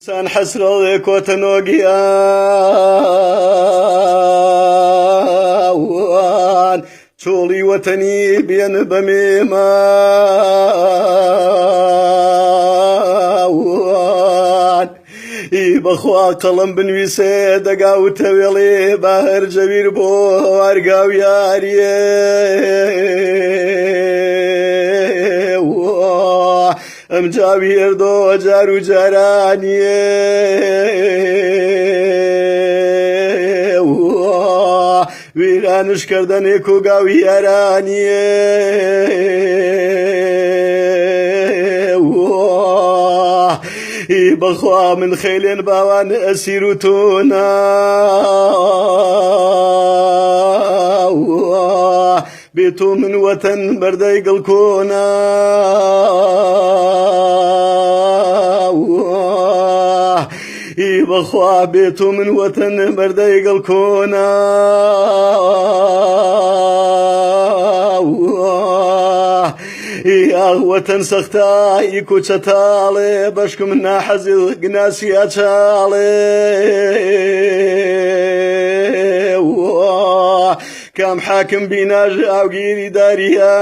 سان حسرة كوتنوغيا وان شولي وطني بين بميما وان بخوا قلم بنويسي دقاو تويلي باهر جبير بو ارقاو ياريه ام جاویر دو جارو جارانیه ویرانش کردن کو گاویارانیه بخوا من خیلین باوان اسیروتونا بيتو من وطن بردي قلكونا بخوا بيتو من وطن بردي قلكونا يا وطن سختا يكو تشتالي بشكم ناحز قناسي اتشالي كم حاكم بينا جاو غيري داريا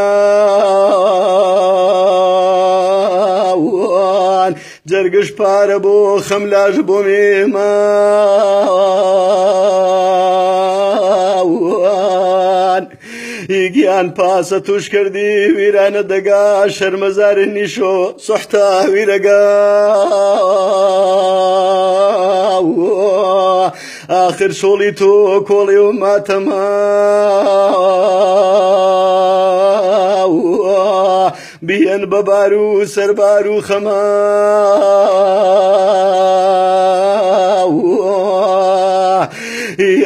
وان جرقش باربو خملاج بو ميما وان يجيان باسا توش كردي ويران دقا شرمزار النشو صحتا ويرقا آخر شولي تو كولي وما تما بيان ببارو سربارو خما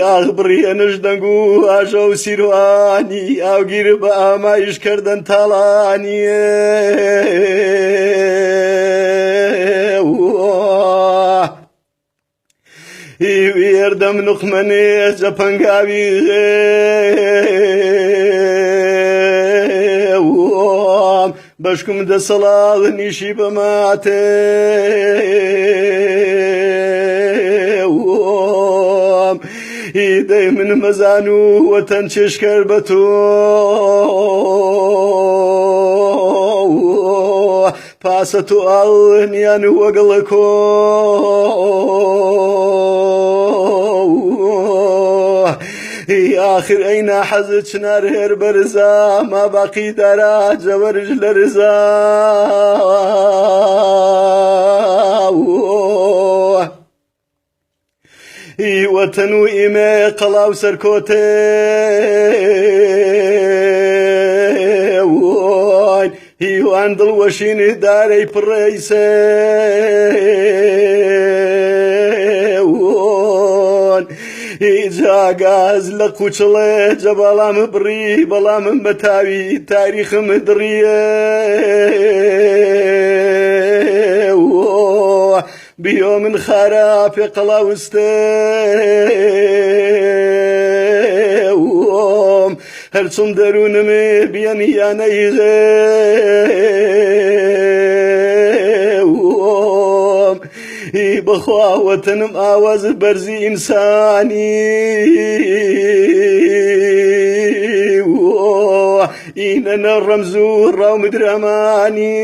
أخبري نجدنقو أجو سيرواني أو قربا ما يشكردن تالاني ويردم نخمني جبنقاوي بشكم دا صلاة نيشي بماتي إيدي من مزانو وتنشش كربتو باستو أغنيان وقلكو آخر أين حزت نار برزا ما باقي دارا جورج لرزا وطنو إيمي قلاو سركوتي وان دلوشين داري بريسي جاگاز لقوچله جبالام بری بلام متاوی تاریخ مدریه بیو من خراب قلاوسته هرچون درونم بیان یانیغه بخوا وطنم آواز برزي إنساني إننا الرمز الروم درماني